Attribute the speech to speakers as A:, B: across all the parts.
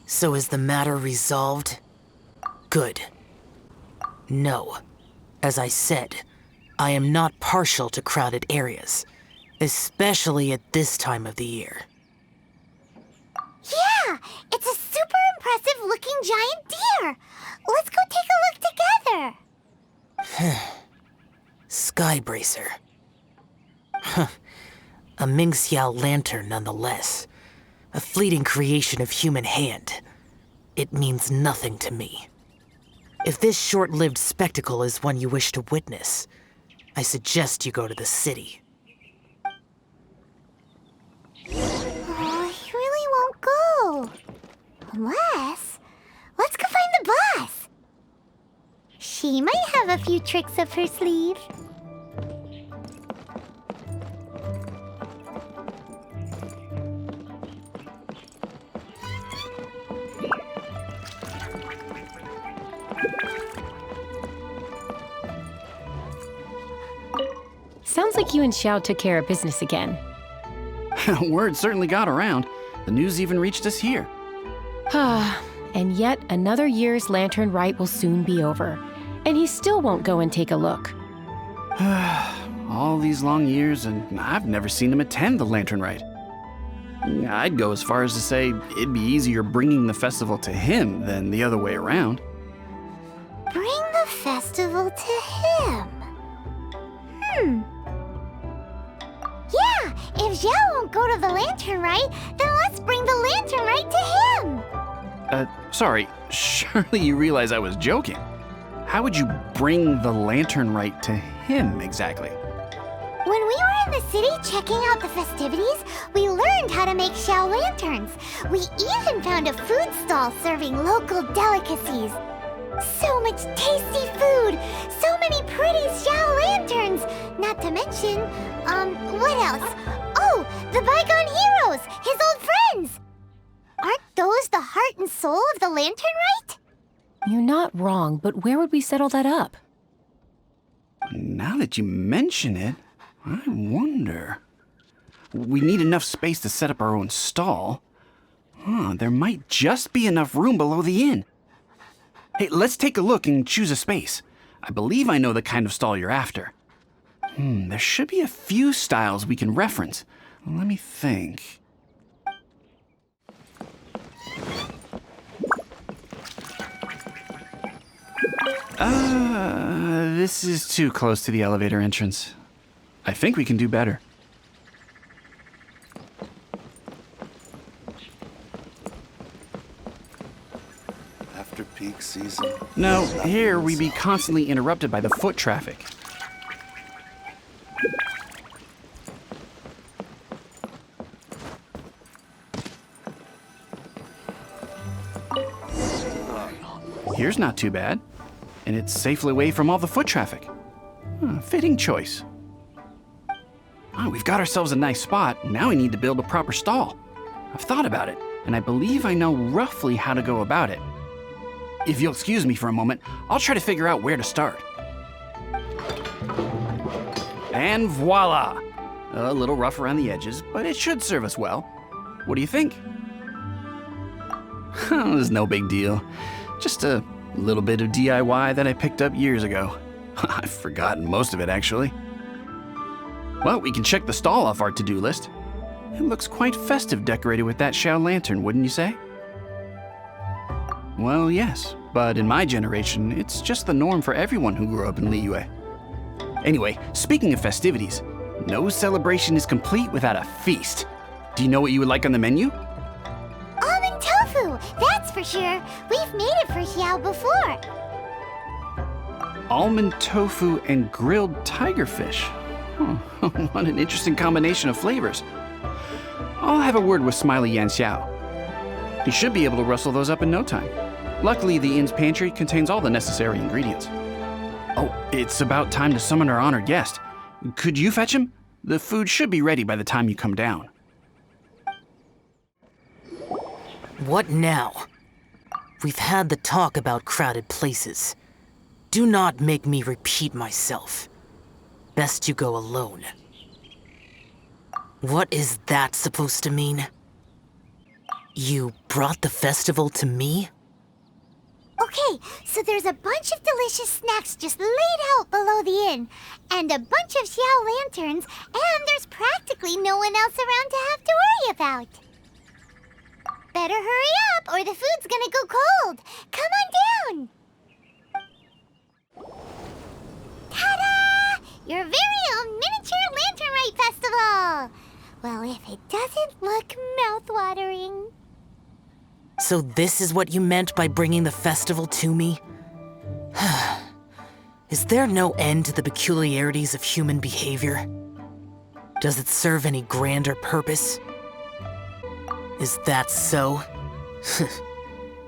A: So is the matter resolved? Good. No. As I said, I am not partial to crowded areas, especially at this time of the year.
B: Yeah! It's a super impressive looking giant deer! Let's go take a look together!
A: Skybracer. Huh. A Ming Xiao lantern nonetheless. A fleeting creation of human hand. It means nothing to me. If this short-lived spectacle is one you wish to witness, I suggest you go to the city.
B: Oh, he really won't go. Unless... let's go find the boss. She might have a few tricks up her sleeve.
C: Sounds like you and Xiao took care of business again.
D: Word certainly got around. The news even reached us here.
C: And yet another year's Lantern Rite will soon be over. And he still won't go and take a look.
D: All these long years, and I've never seen him attend the Lantern Rite. I'd go as far as to say it'd be easier bringing the festival to him than the other way around.
B: Bring the festival to him. Yeah, if Xiao won't go to the Lantern Rite, then let's bring the Lantern Rite to him.
D: Sorry, surely you realize I was joking. How would you bring the Lantern Rite to him exactly?
B: When we were in the city checking out the festivities, we learned how to make Xiao lanterns. We even found a food stall serving local delicacies. So much tasty food! So many pretty Xiao lanterns! Not to mention, what else? Oh, the bygone heroes! His old friends! Aren't those the heart and soul of the Lantern Rite?
C: You're not wrong, but where would we settle that up?
D: Now that you mention it, I wonder. We need enough space to set up our own stall. There might just be enough room below the inn. Hey, let's take a look and choose a space. I believe I know the kind of stall you're after. There should be a few styles we can reference. Let me think. This is too close to the elevator entrance. I think we can do better.
E: After peak season.
D: No, here we'd be constantly interrupted by the foot traffic. Here's not too bad. And it's safely away from all the foot traffic. Fitting choice. We've got ourselves a nice spot. Now we need to build a proper stall. I've thought about it, and I believe I know roughly how to go about it. If you'll excuse me for a moment, I'll try to figure out where to start. And voila! A little rough around the edges, but it should serve us well. What do you think? It's no big deal. Just a little bit of DIY that I picked up years ago. I've forgotten most of it, actually. Well, we can check the stall off our to-do list. It looks quite festive decorated with that Xiao lantern, wouldn't you say? Well, yes, but in my generation, it's just the norm for everyone who grew up in Liyue. Anyway, speaking of festivities, no celebration is complete without a feast. Do you know what you would like on the menu?
B: Almond tofu, that's for sure. We've made it for Xiao before.
D: Almond tofu and grilled tigerfish. What an interesting combination of flavors. I'll have a word with Smiley Yan Xiao. He should be able to rustle those up in no time. Luckily, the inn's pantry contains all the necessary ingredients. Oh, it's about time to summon our honored guest. Could you fetch him? The food should be ready by the time you come down.
A: What now? We've had the talk about crowded places. Do not make me repeat myself. Best you go alone. What is that supposed to mean? You brought the festival to me?
B: Okay, so there's a bunch of delicious snacks just laid out below the inn, and a bunch of Xiao lanterns, and there's practically no one else around to have to worry about. Better hurry up, or the food's gonna go cold. Come on down. Ta-da! Your very own miniature Lantern Rite Festival! Well, if it doesn't look mouth-watering.
A: So this is what you meant by bringing the festival to me? Is there no end to the peculiarities of human behavior? Does it serve any grander purpose? Is that so?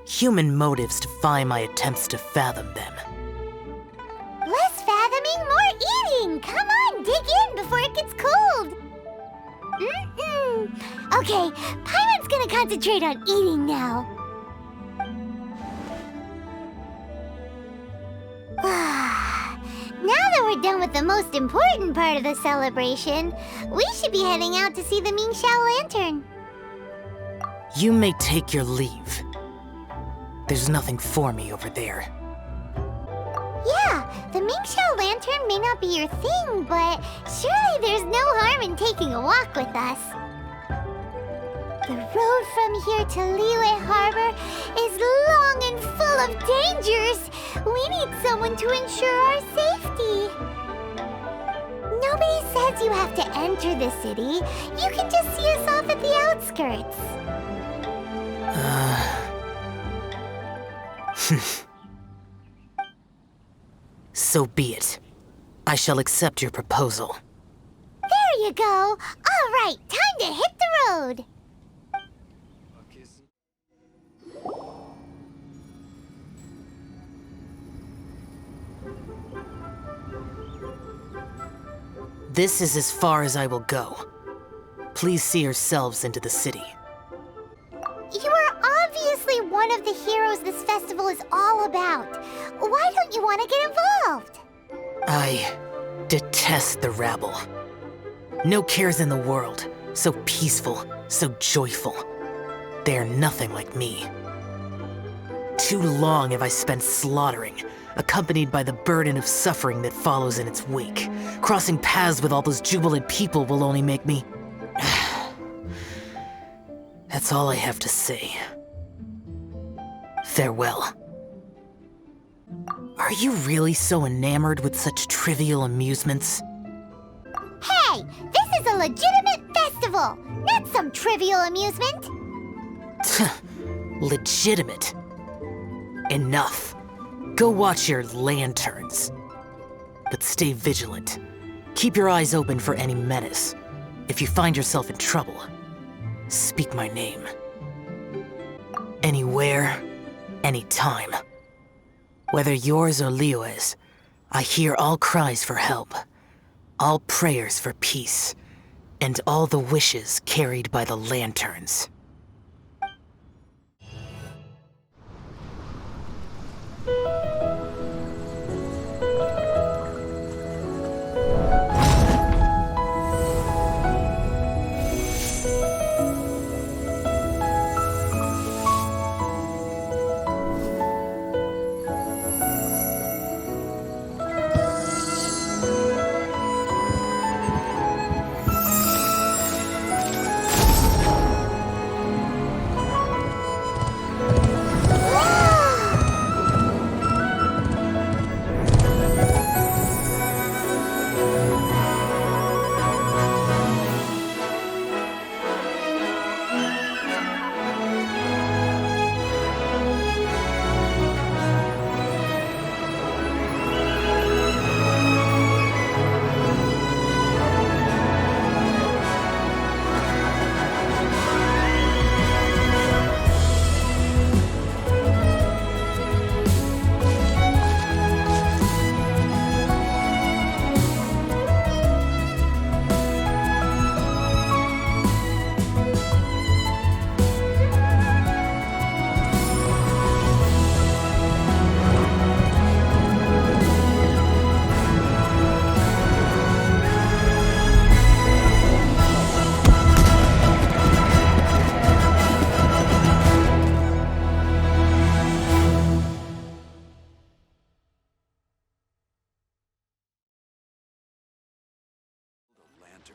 A: Human motives defy my attempts to fathom them.
B: Less fathoming, more eating! Come on, dig in before it gets cold! Okay, Paimon's gonna concentrate on eating now. Now that we're done with the most important part of the celebration, we should be heading out to see the Ming Xiao Lantern.
A: You may take your leave. There's nothing for me over there.
B: Yeah, the Ming Xiao Lantern may not be your thing, but surely there's no harm in taking a walk with us. The road from here to Liyue Harbor is long and full of dangers. We need someone to ensure our safety. Nobody says you have to enter the city. You can just see us off at the outskirts.
A: So be it. I shall accept your proposal.
B: There you go. All right, time to hit the road.
A: This is as far as I will go. Please see yourselves into the city.
B: You are obviously one of the heroes this festival is all about. Why don't you want to get involved?
A: I detest the rabble. No cares in the world. So peaceful, so joyful. They are nothing like me. Too long have I spent slaughtering, accompanied by the burden of suffering that follows in its wake. Crossing paths with all those jubilant people will only make me... That's all I have to say. Farewell. Are you really so enamored with such trivial amusements?
B: Hey, this is a legitimate festival, not some trivial amusement.
A: Legitimate. Enough. Go watch your lanterns. But stay vigilant. Keep your eyes open for any menace. If you find yourself in trouble, speak my name. Anywhere, anytime. Whether yours or Liyue's, I hear all cries for help, all prayers for peace, and all the wishes carried by the lanterns.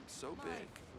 E: so big.